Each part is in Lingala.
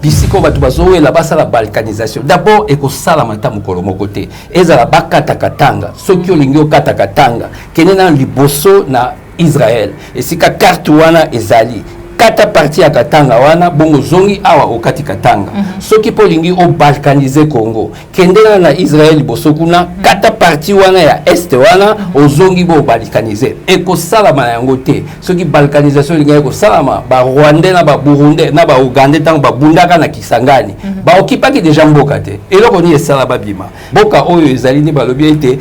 bisiko bato bazowe la basa la balkanisation d'abord ekosala mata mokolo moko te ezala bakata katanga soki olingi okata katanga kende na liboso na Israël esika carte wana ezali kata parti ya katanga wana bongo zongi awa okati katanga soki polingi o balkaniser Congo kendela na Israël bosokuna kata parti wana ya est wana ozongi bo balkaniser eko salama yango te soki balkanisation linga eko salama ba Rwandais na ba Burundais na ba Ougandais tango ba bundaka na Kisangani ba okipaki déjà mboka te eloko ni esala ba bima boka oyo ezali ni balobi ete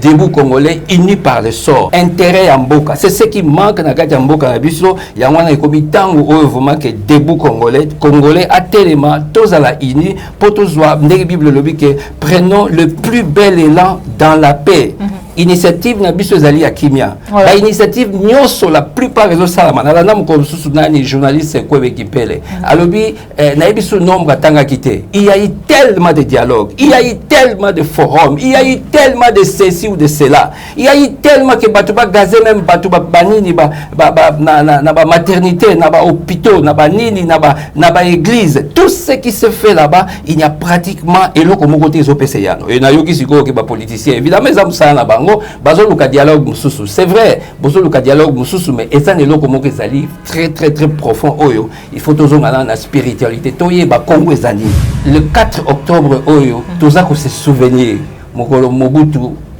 debout congolais unis par le sort intérêt ya mboka c'est ce qui manque na kati ya mboka na biso yango wana ekobi tango oyo vraiment que debout congolais a tellement tous à la uni pour tous voir ndenge Bible lobi que prenons le plus bel élan dans la paix. Initiative na biso ezali ya kimia ba initiative nyoso la plupart réseaux salama na namu ko susu nani journaliste ko ekipele alobi na biso nombre tanga kité il y a eu tellement de dialogues il y a eu tellement de forums il y a eu tellement de ceci ou de cela il y a eu tellement que batu ba gazé même batu ba banini ba na ba maternité na ba hôpitaux na ba nini na ba église tout ce qui se fait là-bas il y a pratiquement eloko moko te zo pese yano et na yoki siko ke ba politicien évidemment ça musana na bazo luka dialogue mususu c'est vrai bazo luka dialogue mususu mais ezan eloko moko ezali très profond oyo il faut tozonga na spiritualité toye ba Congo ezali le 4 octobre oyo toza ko se souvenir mokolo Mobutu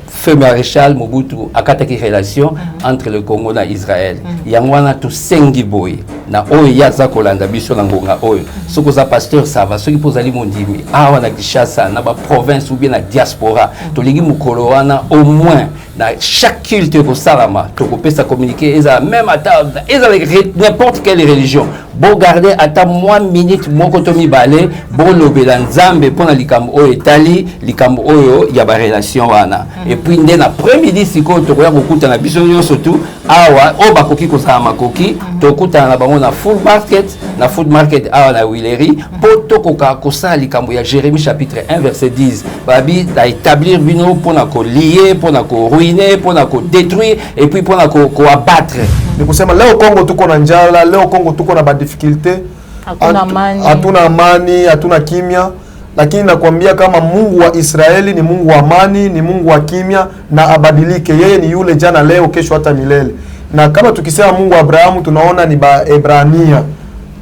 feu maréchal Mobutu akataki relation entre le Congo na Israël yangwana to sengi boy na oyo yaza kolanda biso na ngonga oyo soko za pasteur ça va soki pozali mondimi awa na Kinshasa na ba province ou bien na diaspora to lingi mukolo wana au moins na chaque culte ko salama to ko pesa communiquer eza même ata eza n'importe quelle religion bon garder ata moins minute moko to mibale bon lobela nzambe pona likambo oyo etali likambo oyo ya ba relation wana et puis ndé na après-midi siko to ko ya kokuta na biso nyonso tout awa o bakoki ko sala makoki to kuta na bango na food market awa na Wileri poto koka ko sala likambo ya Jérémie chapitre 1 verset 10 babi da établir bino pona ko lier pona ko ruiner pona ko détruire et puis pona ko abattre ni kusema leo Kongo tuko na njala leo Kongo tuko na ba difficulté hatuna amani hatuna kimya lakini nakwambia kama Mungu wa Israeli ni Mungu wa amani ni Mungu wa kimya na abadilike yeye ni yule jana leo kesho hata milele na kama tukisema Mungu wa Abrahamu tunaona ni Waebrania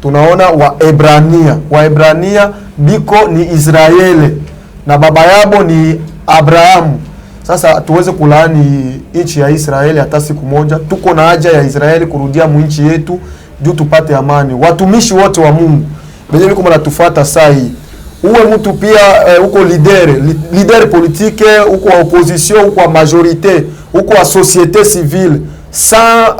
tunaona Waebrania biko ni Israeli na baba yabo ni Abrahamu sasa tuweze kulaani nchi ya Israeli hata siku moja tuko na haja ya Israeli kurudia nchi yetu juu tupate amani watumishi wote wa Mungu benye kama natufuata saa hii uwe mtu pia uko leader politique uko opposition uko majorité uko société civile sans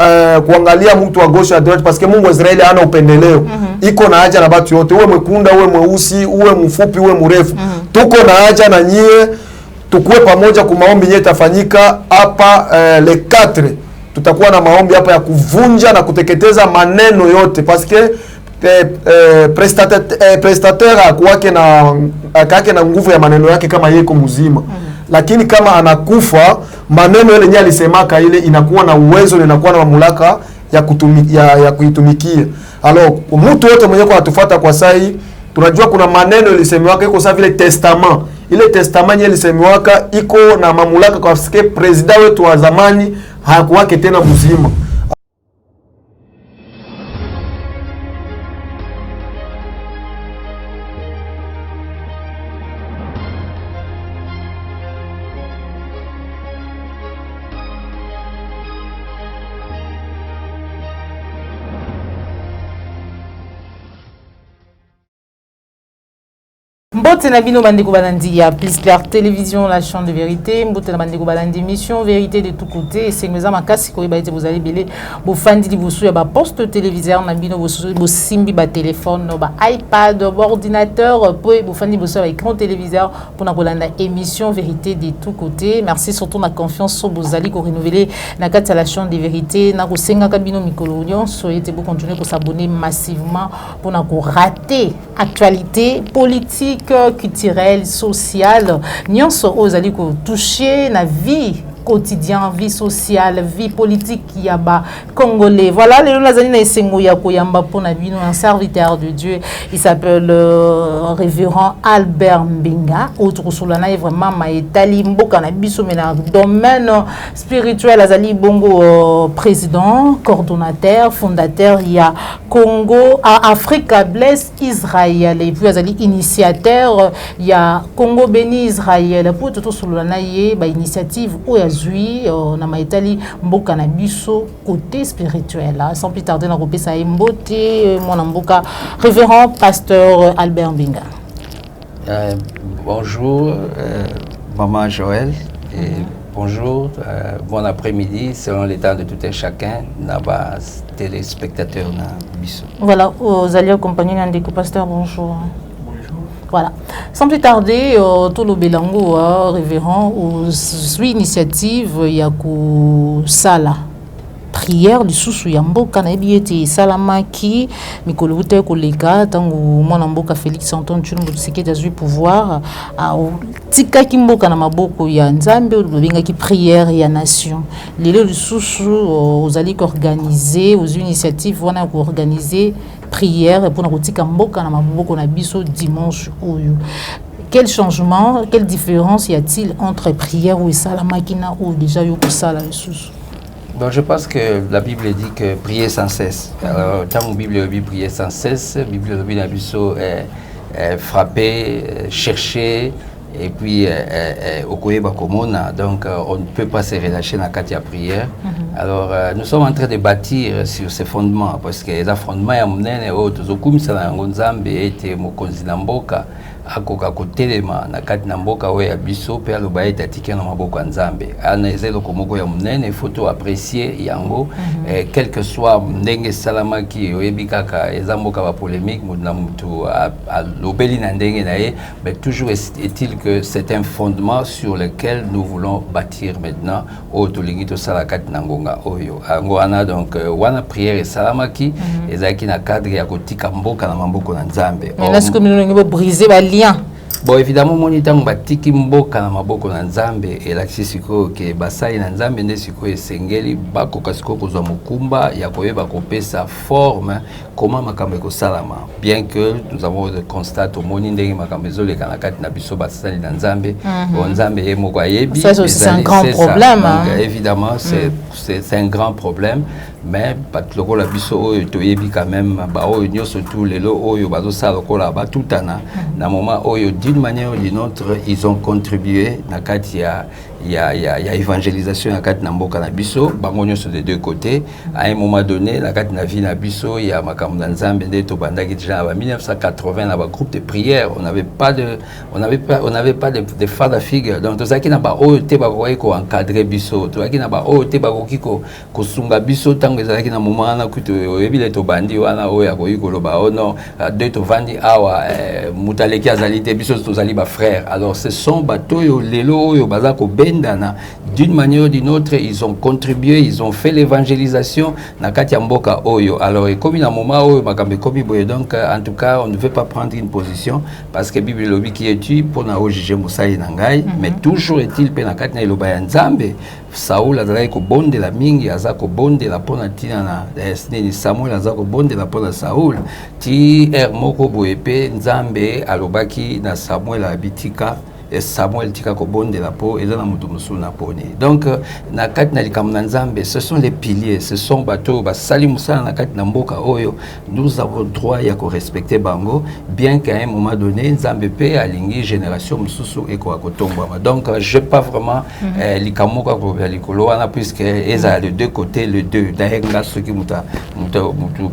kuangalia mtu wa gauche à droite parce que Mungu wa Israeli hana upendeleo iko na haja na watu wote uwe mwekunda uwe mweusi uwe mfupi uwe mrefu tuko na haja na nyie tukue pamoja kwa maombi yetu tafanyika hapa le 4 tutakuwa na maombi hapa ya kuvunja na kuteketeza maneno yote parce que prestataire akwake na nguvu ya maneno yake kama yeko mzima lakini kama anakufa maneno yale nyali alisemaka ile inakuwa na uwezo na inakuwa na mamlaka ya kuitumikia alors mtu wote mwenye kwa atufuata kwa sai tunajua kuna maneno yalisemewaka iko sawa vile testament ile testament nyali alisemewaka iko na mamlaka kwa sababu president wetu wa zamani hakuwake tena mzima. Mbote na bino bandeko balandi ya Plus Clair Télévision la chaîne de vérité mbote na bandeko balandi émission vérité de tout côté et sengeza makasi ko ibaite vous allez belé bo fandi di bosu ya ba poste téléviseur na bino bo simbi ba téléphone ba iPad ba ordinateur po bo fandi bosu ba écran téléviseur pour na kolanda émission vérité de tout côté merci surtout na confiance so bozali ko renouveler na kati la chaîne de vérité na ko senga ka bino mikolo nyonso ete bo continuer ko s'abonner massivement pour na ko rater actualité politique culturelle, sociale, nyonso ozali ko toucher na vie quotidien, vie sociale, vie politique qui y a bas congolais. Voilà, les Lazanina et Sengoya Koyamba Ponabino, un serviteur de Dieu. Il s'appelle le révérend Albert Mbenga. Autre Solana est vraiment Maïtali Mboka Nabiso, mais dans le domaine spirituel, Azali Bongo, président, coordonnateur, fondateur, il y a Congo, Africa Bless Israël. Et puis Azali initiateur, il y a Congo Béni Israël. Pour tout Solana, il y a initiative où il y a Zui, na Maïtali Mboka Nabiso, côté spirituel. Sans plus tarder, on a repris ça Mbote, mon Mboka, révérend pasteur Albert Mbenga. Bonjour, maman Joël, et bonjour, bon après-midi, selon les temps de tout un chacun, là-bas, téléspectateurs, voilà, aux alliés accompagnés d'un des pasteur, bonjour. Voilà. Sans plus tarder, tout le Bélango, révérend, aux initiatives, il y a Sala. Prière du sous Yamboka na bieti salamaki mikolo ute koleka tango mwana mboka Félix Antoine Tshilombo Tshisekedi azui pouvoir a tika kimboka na maboko ya Nzambe obenga ki prière ya nation lelo lisusu ozali ko organiser aux initiatives wana ko organiser prière pour na kotika mboka na maboko na biso dimanche oyo. Quel changement, quelle différence y a-t-il entre prière ou salamaki na ou déjà yo ko sala lisusu? Bon, je pense que la Bible dit que prier sans cesse. Alors, dans la Bible dit prier sans cesse, la Bible dit est frapper, chercher, et puis donc on ne peut pas se relâcher dans la prière. Alors, nous sommes en train de bâtir sur ces fondements, parce que les fondements, il y a autres, akoka kotelema na kati na mboka oyo ya biso pe aloba etatike na maboko ya Nzambe ana ezelo komoko ya munene il faut apprécier yango quel que soit ndenge salamaki oyebi kaka eza mboka ba polémique na mutu alobeli na ndenge na ye mais toujours est-il que c'est un fondement sur lequel nous voulons bâtir maintenant o tolingi to sala kati na ngonga oyo yango ana donc wana prière salamaki ezaki na cadre ya kotika mboka na maboko na Nzambe est-ce que nous briser lien. Bon, évidemment, mon itam batiki mboka na maboko na Nzambe et l'axi siko ke basai na Nzambe nde siko esengeli bako kasiko kozwa mukumba ya koyeba kopesa forme comment makambo ko salama. Bien que nous avons le constat au moni ndenge makambo ezole kana kati na biso basali na Nzambe, bon Nzambe ye moko ayebi. Ça c'est un grand problème. Donc, évidemment, c'est un grand problème. Mais patloko la biso oyo toyebi quand même ba oyo nyoso tout lelo oyo bazo sala kola ba tutana na moment oyo d'une manière ou d'une autre ils ont contribué na kati ya évangélisation na kati na mboka na biso bango nyoso de deux côtés à un moment donné na kati na vie na biso ya makambo na Nzambe nde to bandaki déjà en 1980 na ba groupe de prière on n'avait pas de father figure donc tozaki na ba oyo te ba ko encadrer biso tozaki na ba oyo te ba ko sunga biso ezalaki na moment na kutu oyebile to bandi wana oya koyi koloba oh non de to vandi awa mutaleki azali te biso tozali ba frère alors ce sont bato yo lelo oyo baza ko bendana d'une manière ou d'une autre ils ont contribué ils ont fait l'évangélisation na kati ya mboka oyo alors et comme na moment oyo makambe komi boye donc en tout cas on ne veut pas prendre une position parce que Bible lobi qui est pour na juger musai na ngai mais toujours est-il pe na kati na eloba ya Nzambe Saoul azalaki kobondela mingi aza kobondela pona tina na nini Samuel aza kobondela pona Saoul ti moko boye pe Nzambe alobaki na Samuel abitika Samuel tika kobondela po ezana mutu musuna poni donc na kati na likambo na Nzambe ce sont les piliers ce sont bato basali musala na kati na mboka oyo nous avons droit ya ko respecter bango bien qu'à un moment donné Nzambe pe alingi génération mususu eko akotombwa donc je pas vraiment likambo ka ko likolo wana puisque eza de deux côtés le deux d'ailleurs ce qui muta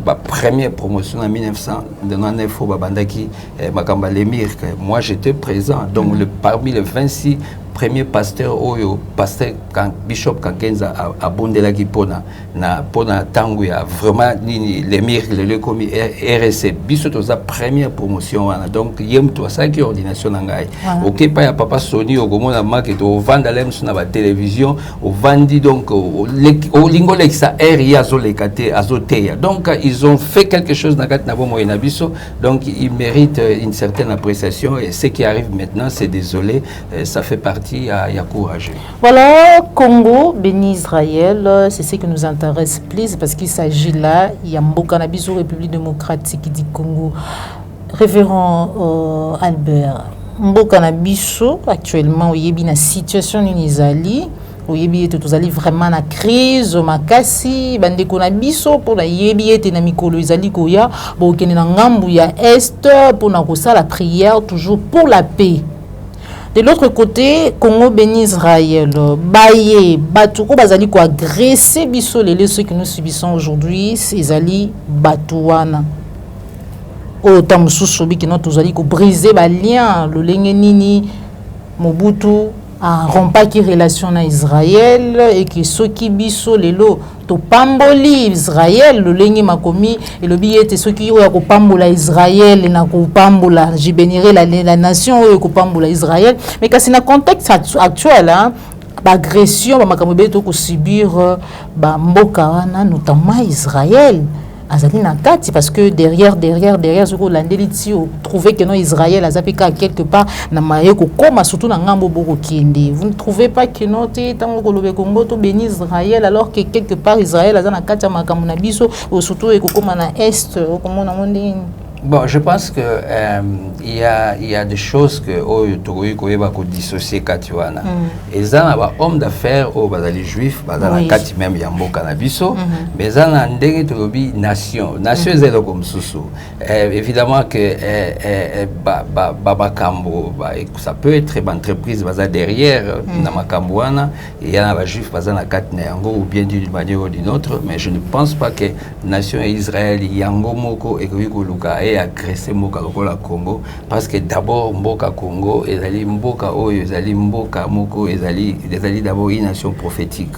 ba première promotion en 1999 ba bandaki makamba lemir moi j'étais présent donc parmi les 26 premiers pasteurs oyo pasteur quand bishop Kankenza abondelaki pona na pona tangu ya vraiment nini les miracles le komi RSC biso toza première promotion wana donc yem to saki ordination ngai OK pa ya papa Sony ogomona market o vanda lem na ba télévision o vandi donc o lingo lexa ria zo lekate azoteya donc ils ont fait quelque chose na kat na bomo na biso donc ils méritent une certaine appréciation et ce qui arrive maintenant c'est désolé ça fait partie partie ya courageux. Voilà, Congo, béni Israël, c'est ce qui nous intéresse plus parce qu'il s'agit là, il y a Mboka Nabiso, République démocratique du Congo. Révérend Albert, Mboka Nabiso, actuellement, il y a une situation inizali. Oyebi tous allez vraiment na crise makasi bande ko na biso pour la yebi ete na mikolo izali koya bo kene na ngambu ya est pour na kosa la prière toujours pour la paix. De l'autre côté, Congo béni Israël, baye batu ko bazali ko agresser biso les ceux que nous subissons aujourd'hui, ces ali batuana. Autant mususu bi que nous tous allez ko briser ba lien le lenge nini Mobutu a rompa qui relation na Israël et que ceux qui biso lelo to pamboli Israël le lengi makomi et le billet ceux qui yo ko pambola Israël na ko pambola je bénirai la nation yo ko pambola Israël mais kasi na contexte actuel hein agression ba makambo beto ko subir ba mboka wana notamment Israël azali na kati parce que derrière ce que l'andeliti trouver que non Israël azapika quelque part na maye ko koma surtout na ngambo boko kiende. Vous ne trouvez pas que non te tango ko lobe Congo to béni Israël alors que quelque part Israël azana na kati makambo na biso surtout e ko koma na est ko mona monde. Bon, je pense que il y a des choses que Togoyi va dissocier Katiwana. Et ça, homme d'affaires au bazali juif, bazali Kati même Yambo Kanabiso, mais ça n'a ndenge Togobi nation, nation zéro comme Soussou. Évidemment que Babakambo, ça peut être une entreprise bazali derrière Namakambouana, il y en a juif bazali Kati Neyango ou bien d'une manière ou d'une autre, mais je ne pense pas que nation Israël Yango Moko et Luka agressé Mboka lokola Congo parce que d'abord Mboka Congo ezali Mboka oyo ezali Mboka moko ezali d'abord une nation prophétique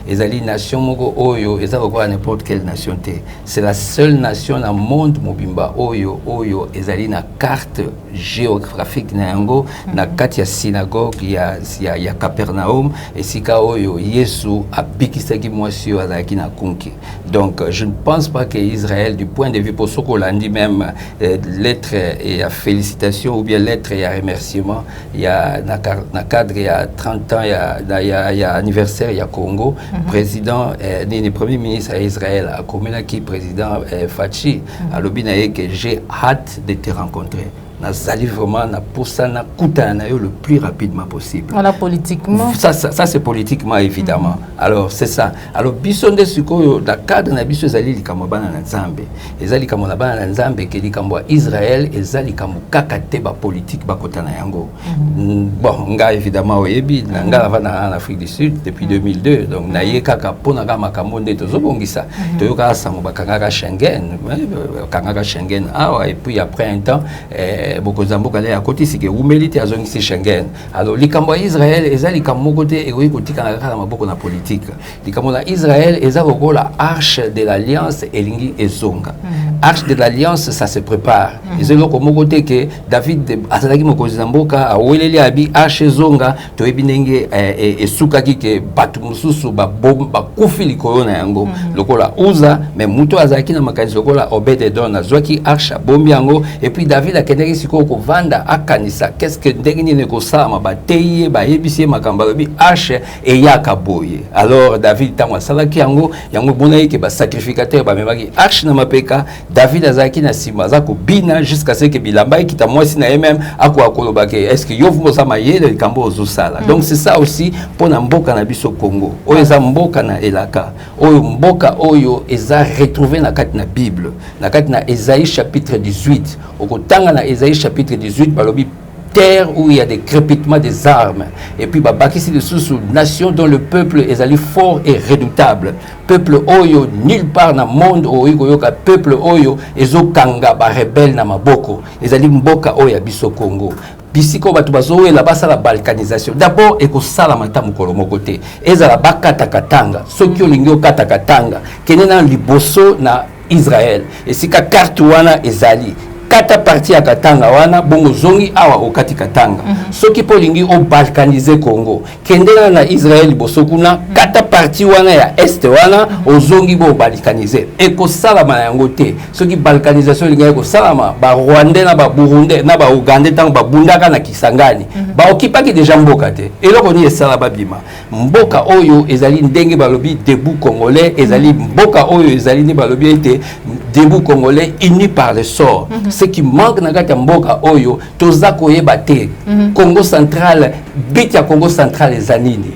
ezali nation moko oyo ezali lokola n'importe quelle nation te c'est la seule nation dans le monde mobimba oyo ezali na carte géographique na yango na kati ya synagogue ya Capernaum et sika oyo Yesu abikisaki mwasi oyo azalaki na kunki. Donc je ne pense pas que Israël du point de vue pour ce qu'on dit même lettre et à félicitations ou bien lettre et à remerciement il y a na cadre il y a 30 ans il y a anniversaire il y a Congo président ni premier ministre à Israël a communiqué qui président Fachi a l'obinaye que j'ai hâte de te rencontrer. Nazali vraiment na poussana kutana le plus rapidement possible. Voilà politiquement. Ça c'est politiquement évidemment. Alors c'est ça. Alors bisonde siko da cadre na biso ezali likambo bana na Nzambe. Ezali likambo na bana na Nzambe ke likambo Israël ezali likambo kakate ba politique ba kotana yango. Bon, nga évidemment oyebi nga lavana en Afrique du Sud depuis 2002. Donc na ye kaka pona ga makambo nde tozobongisa. Toyoka sango bakanga Schengen, kanga Schengen et puis après un temps beaucoup d'amboka à côté c'est que humilité à zone ici Schengen. Alors likambo Israël ezali likambo côté et oui côté kana maboko na politique. Likambo na Israël ezali la arche de l'alliance elingi ezonga. Arche de l'alliance ça se prépare. Ezelo comme côté que David azalaki mokozi mboka aweleli abi arche ezonga to ebinenge et sukaki ke batu mususu ba kufi likolo na yango lokola uza mais muto azalaki na makanisi lokola Obed-Edom azwaki arche bombi yango et puis David a keneki siko ko vanda akanisa qu'est-ce que ndenge ne ko sama ba teye ba yebisi makamba bi arche et yakaboye. Alors David tangwa salaki yango bonaye ke ba sacrificateur ba memaki arche na mapeka David azaki na sima za ko bina jusqu'à ce que bilamba kita mwasi na même akoloba ke est-ce que yovu mo sama yele kambo ozosala. Donc c'est ça aussi pour na mboka na biso Congo oyo eza mboka na elaka oyo mboka oyo eza retrouvé na kati na Bible na kati na Ésaïe chapitre 18 okotanga na Ésaïe chapitre 18 balobi terre où il y a des crépitements des armes et puis babakisi de sous nation dont le peuple est allé fort et redoutable peuple oyo nulle part na monde oyo yoka peuple oyo ezokanga ba rebelle na maboko ezali mboka oyo ya biso Congo bisiko batu bazowe la basa la balkanisation d'abord ekosala mata mukolo mokote ezala bakata katanga soki olingi okata katanga kenena liboso na Israël et sika carte wana ezali kata parti ya katanga wana bongo zongi awa okati katanga soki polingi o balkaniser Congo kendela na Israël boso kuna kata partie wana ya est wana ozongi bo balkaniser et ko salama yango te soki balkanisation linga ko salama ba Rwandais na ba Burundais na ba Ougandais tant ba bundaka na Kisangani ba okipaki déjà mboka te eloko ni esala ba bima mboka oyo ezali ndenge balobi debout congolais ezali mboka oyo ezali ni balobi ete debout congolais unis par le sort ce qui manque na kati mboka oyo toza koyeba te Congo central bit ya Congo central ezanini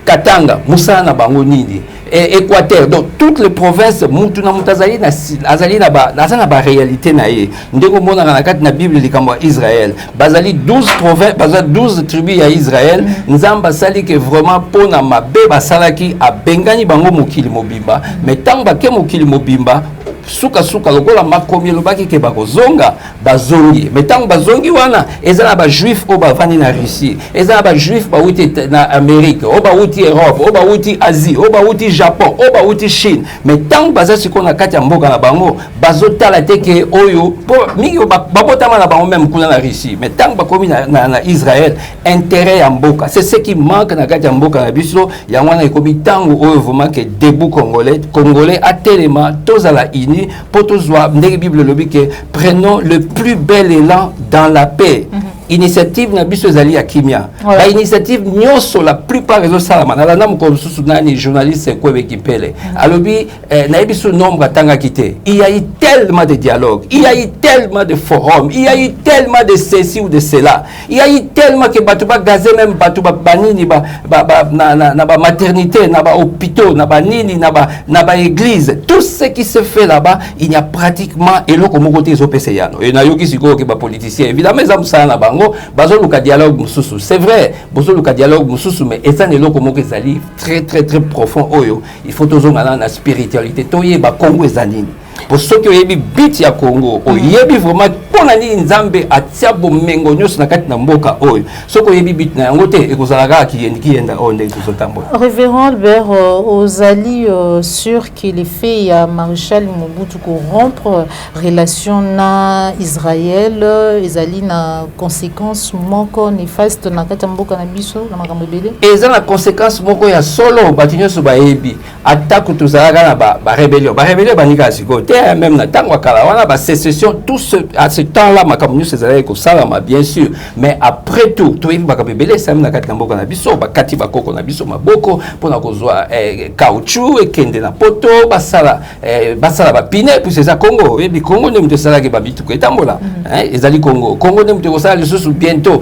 Katanga musana na bango nini Équateur donc toutes les provinces mutuna mutazali na azali na ba réalité na ye ndeko mona na kati na Bible likambo Israël bazali 12 provinces bazali 12 tribus ya Israël nzamba sali que vraiment pona mabe basalaki abengani bango mokili mobimba mais tanga ke mokili mobimba suka lokola makomi lobaki ke bakozonga bazongi metango bazongi wana ezala ba juif o bavandi na Russie ezala ba juif ba wuti na Amérique o ba wuti Europe o ba wuti Asie o ba wuti Japon o ba wuti Chine metango bazasi kona kati ya mboka na bango bazotala teke oyo po mingi babotama na bango même kuna na Russie metango bakomi na Israël intérêt ya mboka c'est ce qui manque na kati ya mboka na biso ya wana ekomi tango oyo vraiment que debout congolais a tellement tozala ini pour tous ndenge Bible lobi que prenons le plus bel élan dans la paix. Initiative na biso ezali ya kimia. La initiative nyonso la plupart réseaux salama na landa mko susu nani journaliste Kwebe Kipele. Alobi na biso nombre atanga kité. Il y a eu tellement de dialogues, il y a eu tellement de forums, il y a eu tellement de ceci ou de cela. Il y a eu tellement que batuba gazé même batuba banini na ba maternité, na ba hôpitaux, na ba nini na ba église. Tout ce qui se fait là-bas, il y a pratiquement eloko moko te ezopesa yano. Et na yoki siko ke ba politicien évidemment ça musana ba bazo luka dialogue mususu c'est vrai bazo luka dialogue mususu mais ezan eloko moko ezali très profond oyo il faut tozonga na spiritualité toyeba Congo ezanini pour ceux qui oyebi bit ya Congo oyebi vraiment pona ni nzambe atia bomengo nyonso na kati na mboka oyo soko oyebi bit na yango te ekozalaka kiyenda onde tozotambola. Révérend Albert ozali sûr qu'il est fait ya Maréchal Mobutu ko rompre relation na Israël ezali na conséquence moko néfaste na kati ya mboka na biso na makambo ebele eza na conséquence moko ya solo batinyoso bayebi atako tozalaka na ba rébellion banika siko même na tango kala wana ba sécession tout ce à ce temps-là makambo nyonso ezalaki kosalama bien sûr mais après tout toyebi makambo ebele sami na kati na mboka na biso bakati bakoko na biso maboko mpona kozwa caoutchouc ekende na poto basala bapine puis eza Congo oyebi Congo nde moto esalaki bamituka etambola ezali Congo nde moto ekosala lisusu bientôt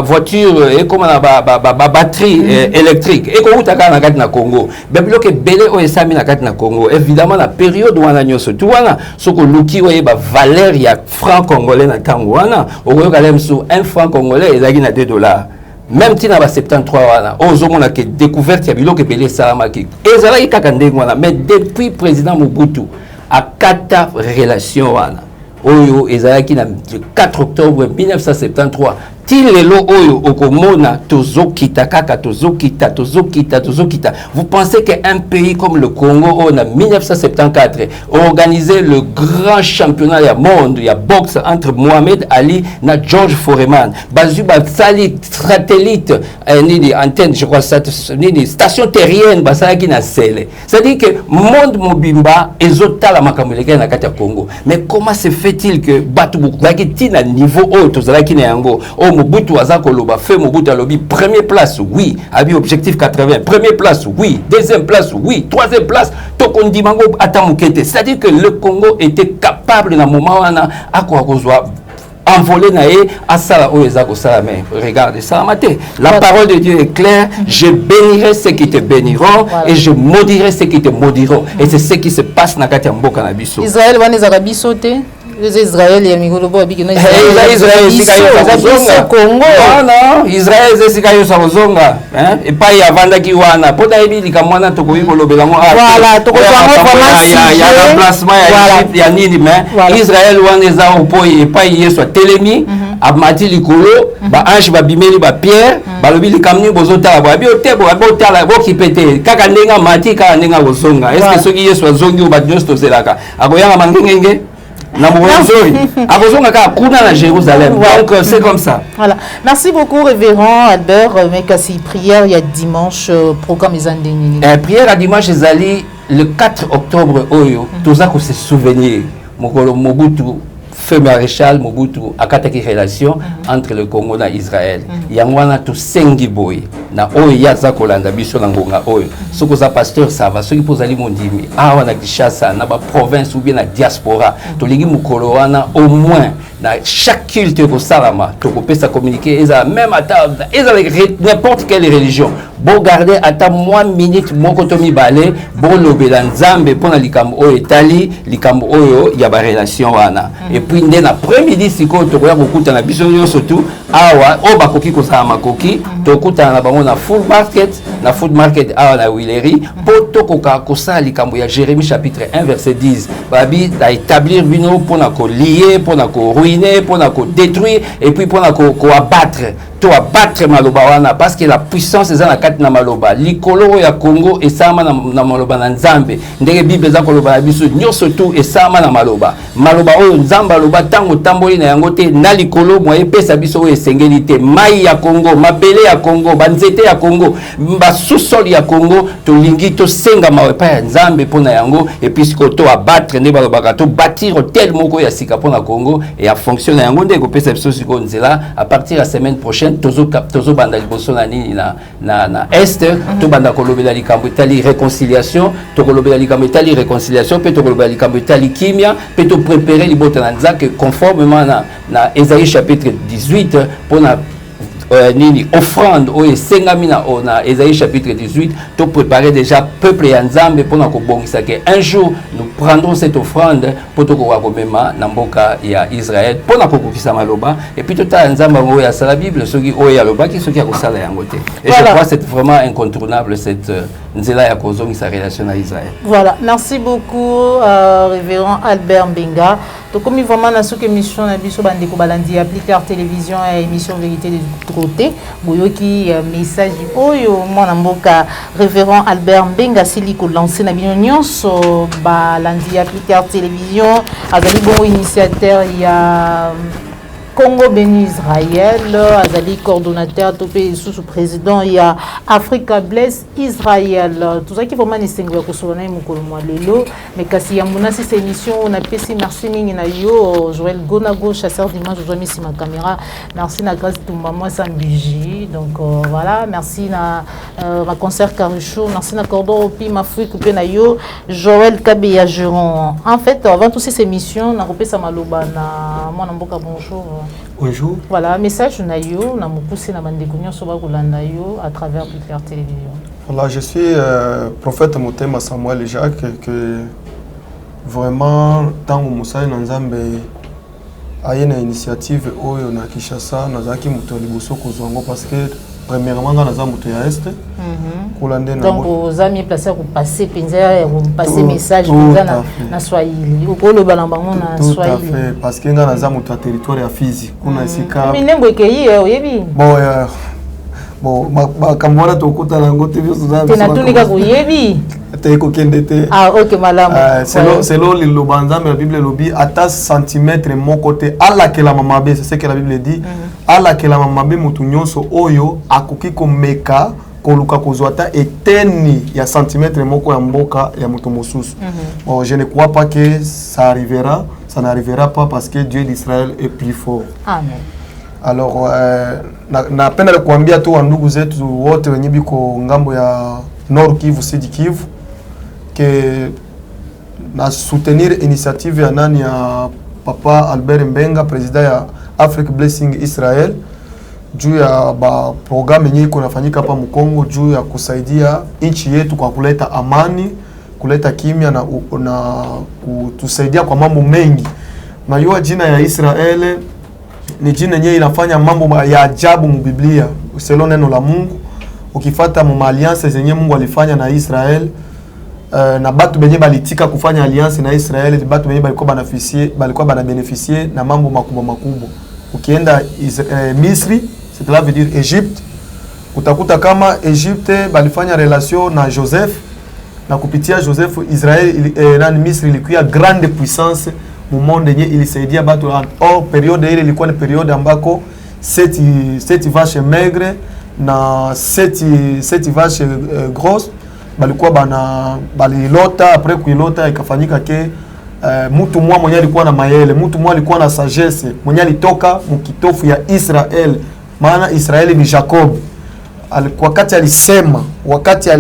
voiture ekoma na batterie électrique ekowutaka na kati na Congo babiloko ebele oyo esami na kati na Congo évidemment na période wana nyonso tu wana soko luki oyeba valeur ya franc congolais na tango wana okoyoka lemsu 1 franc congolais ezalaki na $2 même tina ba 73 wana ozomona ke découverte ya biloko ebele esalamaki ezalaki kaka ndenge wana mais depuis président Mobutu akata relation wana oyo ezalaki na 4 octobre 1973 ti lelo oyo okomona tozokita kaka tozokita. Vous pensez qu'un pays comme le Congo en 1974 organisait le grand championnat du monde, il y a boxe entre Mohamed Ali et George Foreman. Bazuba sali satellite ni antenne je crois ni station terrienne basalaki na sele. C'est-à-dire que monde mobimba ezotala makambo leka na kati ya Congo. Mais comment se fait-il que batu bukaki tina niveau haut tozalaki na yango Mobutu azakoloba fait Mobutu alobi première place oui abi objectif 80 première place oui deuxième place oui troisième place tokondi mango atamukete c'est-à-dire que le Congo était capable na moment wana akozwa envolé naé à sala oezako salame regarde ça maté la parole de Dieu est claire je bénirai ceux qui te béniront et je maudirai ceux qui te maudiront et c'est ce qui se passe na kati ya mboka na biso Israël wana zakabiso te Israël ya mikolo bo abiki no Israël sika Congo non Israël sika yo savozonga et pas ya vandaki wana pota ebi likamwana tokoyi kolobela ngo voilà tokozango vraiment ya remplacement ya nini mais Israël wana eza opoyi et pas yeso telemi amati likolo ba ange ba bimeli ba pierre balobi likamni bozotala ba bi otebo botala bokipete kaka ndenga mati kaka ndenga bozonga est-ce que soki yeso azongi ba nyonso tozelaka akoyanga mangengenge na Moronzori akozonga ka kuna na Jérusalem. Donc c'est comme ça. Voilà. Merci beaucoup révérend Albert. Mais kasi prière il y a dimanche programme ezandeni. Prière à dimanche ezali le 4 octobre oyo toza ko se souvenir mokolo Mobutu feu maréchal Mobutu akataki relation entre le Congo na Israël. Yangwana to sengi boy na oyo yaza kolanda biso na ngonga oyo. Soko za pasteur ça va soki pozali mondimi awa na Kinshasa na ba province ou bien na diaspora to lingi mokolo wana au moins na chaque culte ko salama to ko pesa communiquer eza même à table eza n'importe quelle religion bon garder ata moins minute moko to mibale bon lobela nzambe pona likambo oyo etali likambo oyo ya ba relation wana et puis nde na après-midi siko to koya kokuta na biso yo surtout awa o bakoki ko sala makoki to kuta na bango na full market awa na Willery poto koka ko sala likambo ya Jérémie chapitre 1 verset 10 babi da établir bino pona ko lier pona ko ruiner pona ko détruire et puis pona ko abattre to abattre maloba wana parce que la puissance eza na kati na maloba likolo ya Congo esama na maloba na nzambe ndenge bible za koloba na biso nyonso tu esama na maloba oyo nzamba loba tango tamboli na yango te na likolo moye pesa biso oyo esengeli te mai ya Congo mabele ya Congo banzete ya Congo ba sous-sol ya Congo to lingi to senga mawepa ya nzambe pona yango et puis ko to abattre ne balobaka to bâtir hôtel moko ya sika pona Congo et a fonctionner yango ndeko pesa biso siko nzela à partir la semaine prochaine tozo banda liboso na nini na est to banda kolobela likambo etali réconciliation to kolobela likambo etali réconciliation pe to kolobela likambo etali kimia pe to préparer libota na nzake conformément na Ésaïe chapitre 18 pour na nini offrande o esengami na Ésaïe chapitre 18 to préparer déjà peuple ya nzambe pour na kobongisa que un jour nous prendrons cette offrande pour to ko komema na mboka ya Israël pour na kokokisa maloba et puis tota nzamba ngo ya sala Bible soki o ya loba ki soki ya kosala yango te et voilà. Je crois c'est vraiment incontournable cette nzela ya kozongisa relation à Israël. Voilà, merci beaucoup révérend Albert Mbenga. Donc comme vraiment na soki émission na biso bande ko balandi appliquer télévision et émission vérité de côté boyoki message oyo mwana mboka révérend Albert Mbenga sili ko lancer na bino nyonso balandi appliquer télévision azali bon initiateur ya Congo Béni Israël, azali coordonnateur topé sous-président il y a Africa Bless Israël. Tout ça qui vraiment n'essengo ya kosolana mukolo lelo mais kasi ya mona cette émission on a pesi merci mingi na yo Joël Gonago chasseur d'image je mis sur ma caméra. Merci na grâce tout maman sans bougie. Donc voilà, merci na ma concert Caruchou, merci na cordon opi ma fouille coupé na yo Joël Kabeya Geron. En fait avant toutes ces émissions na kopesa maloba na mwana mboka bonjour. Bonjour. Voilà, message na yo na mukuse na bandeko nyonso ba kolanda yo à travers Picler Télévision. Voilà, je suis prophète Motema Samuel Jacques que vraiment tango musali na nzambe ayena initiative oyo na Kinshasa nazaki muto liboso kozwango parce que premièrement nga naza muto ya est. Donc aux amis placés pour passer penza pour passer message penza na Swahili ukolo balambango na Swahili. Tout à fait parce que nga naza muto ya territoire ya Fizi kuna sika. Minembo ekei oyebi. Bon makambo to kuta nango te biso za. Tena tunika koyebi. Teko kendete. Ah OK malamu. Selon le banzambe la Bible lobi ata centimètre mon côté ala que la mamabe c'est ce que la Bible dit. Ala que la mamabe mutu nyonso oyo akoki ko meka koluka kozwata eteni ya centimètre moko ya mboka ya mutu mosusu. Bon je ne crois pas que ça n'arrivera pas parce que Dieu d'Israël est plus fort. Amen. Alors napenda kuambia tu wandugu zetu wote wenye biko ngambo ya Nord Kivu, Sud Kivu que na soutenir initiative ya nani ya Papa Albert Mbenga président ya Africa Blessing Israel juu ya ba programme yenye iko nafanyika hapa Mkongo juu ya kusaidia nchi yetu kwa kuleta amani, kuleta kimya na kutusaidia kwa mambo mengi. Najua jina ya Israel ni jina yenye inafanya mambo ya ajabu mu Biblia selon neno la Mungu. Ukifata mu alliance zenye Mungu alifanya na Israel na batu benye balitika kufanya alliance na Israel, batu benye balikuwa banabeneficie na mambo makubwa. Ukienda Misri, cela veut dire Egypte, utakuta kama Egypte balifanya relation na Joseph na kupitia Joseph Israel na Misri ilikuwa grande puissance mumonde yenye ilisaidia batu. Or periode ile ilikuwa ni periode ambako seti vache maigre na seti vache grosse balikuwa balilota. Après kuilota ikafanyika ke mtu mwa mwenye alikuwa na mayele, mtu mwa alikuwa na sagesse, mwenye alitoka mukitofu ya Israel, maana Israeli ni Jacob. Wakati alisema, wakati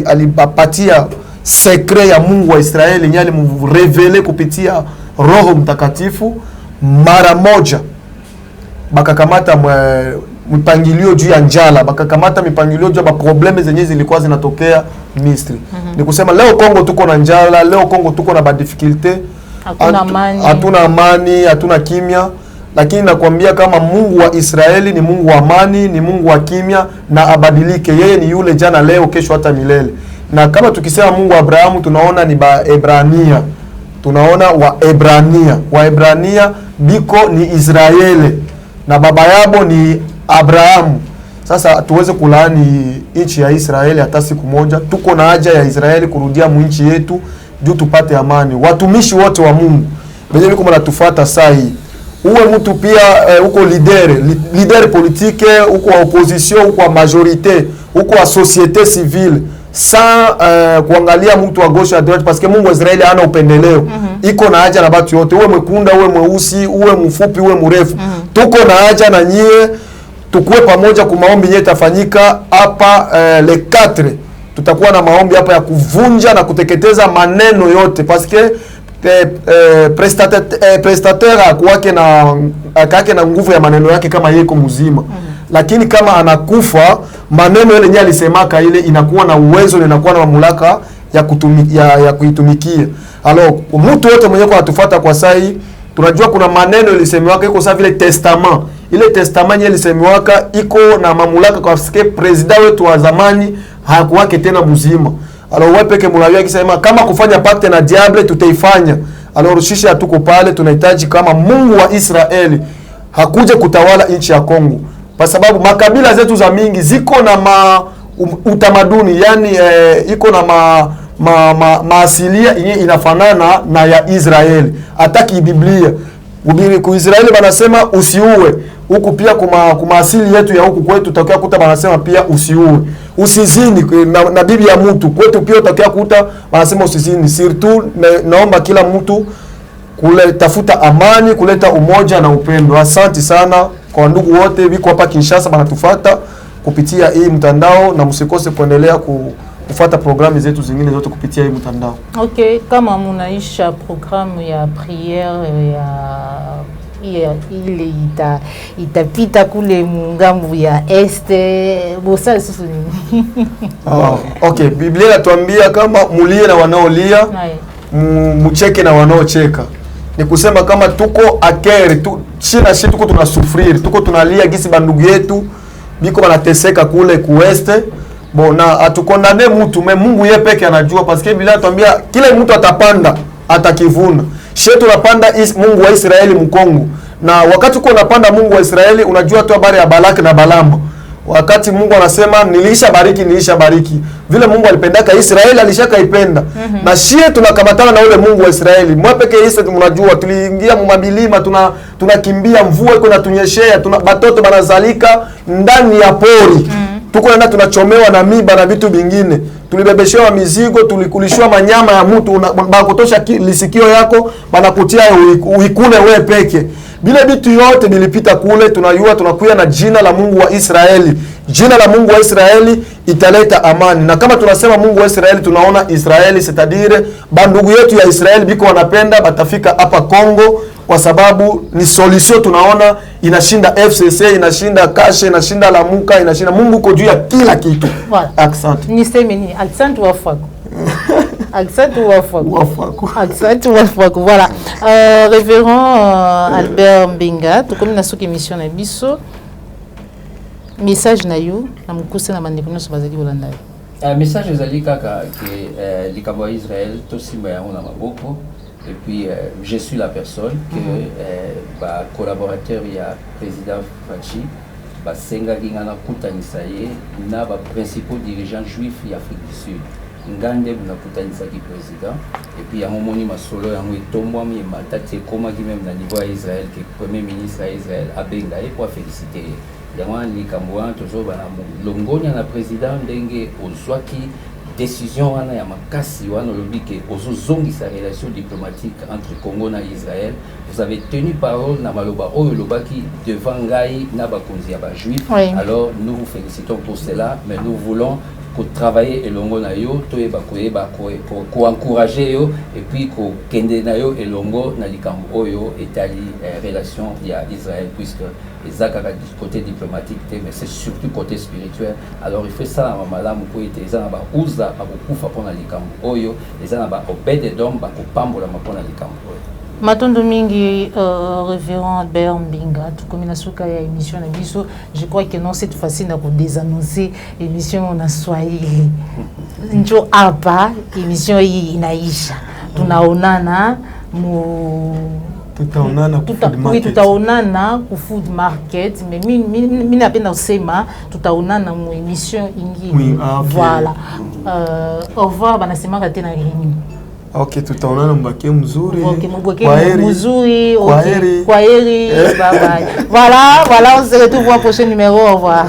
alipatia sekre ya Mungu wa Israeli yenye alimrevele kupitia Roho Mtakatifu, mara moja bakakamata mipangilio juu ya njala, bakakamata mipangilio juu ya probleme zenye zilikuwa zinatokea Misri. Ni kusema leo Kongo tuko na njala, leo Kongo tuko na difficulty, hatuna amani, hatuna kimya, lakini nakwambia kama Mungu wa Israeli ni Mungu wa amani, ni Mungu wa kimya na abadilike. Yeye ni yule jana, leo, kesho hata milele. Na kama tukisema Mungu wa Abrahamu tunaona ni Waebrania. Tunaona Waebrania biko ni Israeli na baba yabo ni Abrahamu. Sasa tuweze kulaani nchi ya Israeli hata siku moja. Tuko na haja ya Israeli kurudia mwinchi yetu juu tupate amani. Watumishi wote wa Mungu benye biko mnatufuata saa hii, uwe mtu pia uko leader politique, uko wa opposition, uko wa majorité, uko wa société civile, sans kuangalia mtu wa gauche à droite, parce que Mungu wa Israeli hana upendeleo. Iko na haja na watu wote, uwe mwekunda, uwe mweusi, uwe mfupi, uwe mrefu. Tuko na haja na nyie, tukue pamoja kwa maombi yenye tafanyika hapa le 4. Tutakuwa na maombi hapa ya kuvunja na kuteketeza maneno yote, parce que prestataire akake na nguvu ya maneno yake kama yeko mzima. Lakini kama anakufa, maneno ile yenye alisemaka ile inakuwa na uwezo na inakuwa na mamlaka ya kuitumikia. Alors mtu wote mwenye kwa atufuata kwa sai, tunajua kuna maneno ilisemewaka iko sawa vile testament. Ile testament ile ilisemewaka iko na mamlaka kwa sababu president wetu wa zamani hakuwake tena mzima. Alors wewe peke mlawia akisema kama kufanya pacte na diable tutaifanya. Alors sisi hatuko pale, tunahitaji kama Mungu wa Israeli hakuja kutawala nchi ya Kongo. Kwa sababu makabila zetu za mingi ziko na utamaduni, yani iko na maasilia yenye inafanana na ya Israeli. Ataki Biblia. Kwa Israeli banasema usiue. Huku pia kuma asili yetu ya huku kwetu tutakia kuta banasema pia usiue. Usizini na bibi ya mtu. Kwetu pia tutakia kuta banasema usizini. Surtout naomba kila mtu tafuta amani, kuleta umoja na upendo. Asante sana kwa ndugu wote wiko hapa Kinshasa banatufuata kupitia hii mtandao, na msikose kuendelea kufuata programu zetu zingine zote kupitia hii mtandao. Okay, kama munaisha programu ya prière ya ile itapita kule mungambu ya este bosa susu nini? Okay, Biblia inatuambia kama mulie na wanaolia, mucheke na wanaocheka. Ni kusema kama tuko akere china shi tuko tunasufrir, tuko tunalia gisi bandugu yetu biko banateseka kule kueste. Bona atukondane mtu, Mungu yeye peke anajua, parce que Biblia inatuambia kile mtu atapanda atakivuna. Shetu tunapanda Mungu wa Israeli mkongo. Na wakati uko unapanda Mungu wa Israeli, unajua tu habari ya Balaki na Balama. Wakati Mungu anasema nilisha bariki, vile Mungu alipendaka Israeli alishakaipenda. Na shie tunakamatana na ule Mungu wa Israeli. Mwa peke Yesu tunajua tuliingia mumabilima, tunakimbia mvua iko natunyeshea, batoto banazalika ndani ya pori. Tuko nenda tunachomewa na miba na vitu vingine. Tulibebeshewa mizigo, tulikulishwa manyama ya mtu, bakotosha lisikio yako, banakutia uikule wewe peke. Bila vitu yote bilipita kule, tunayua tunakuya na jina la Mungu wa Israeli. Jina la Mungu wa Israeli italeta amani. Na kama tunasema Mungu wa Israeli, tunaona Israeli, c'est-à-dire bandugu yetu ya Israeli biko wanapenda batafika hapa Kongo, kwa sababu ni solution tunaona inashinda FCC, inashinda Kashe, inashinda Lamuka, inashinda Mungu ko juu ya kila kitu. Voilà. Accent. Ni semeni accent wafako. Accent wafako. Accent wafako. Voilà. Révérend Albert Mbenga, tout comme na soki émission na biso. Message na yo na mukuse na mandeko so bazali bolanda. Message ezali kaka que likambo ya Israël to simba yango na maboko. Et puis, je suis la personne que collaborateur il y a président Fachi, Senga Gingana Koutanisaye, na principaux dirigeants juifs d'Afrique du Sud. ngande munakutanisa ki président et puis ya momoni masolo yango etombwami matati ekomaki même na niveau ya Israël que premier ministre ya Israël abenga ye pour féliciter yango likambo wana tozoba na longonya na président ndenge ozwaki décision wana ya makasi wana lobi ke ozozongisa relation diplomatique entre Congo na Israël. Vous avez tenu parole na maloba oyo lobaki devant ngai na bakonzi ya ba juif. Alors nous vous félicitons pour cela, mais nous voulons travailler elongo na yo toyeba koyeba ko encourager yo et puis ko kende na yo elongo na likambo oyo etali relation ya Israël puisque ezaka du côté diplomatique mais c'est surtout côté spirituel. Alors il fait ça na malamu ko eteza na ba uza ba kufa pona likambo oyo eza na ba obede dom ba ko pambola mapona likambo oyo. Matondo mingi révérend Albert Mbinga tout comme na suka ya émission na biso je crois que non cette fois-ci na ko désannoncer émission na Swahili njo hapa émission hii inaisha tunaonana tutaonana ku food market mais mimi napenda kusema tutaonana mu émission ingine voilà au revoir banasema tena nini. Ok, tutaonana mbaki mzuri. Ok, mbaki mzuri. Ok, kwaheri. Bye bye. Voilà, on se retrouve au prochain numéro. Au revoir.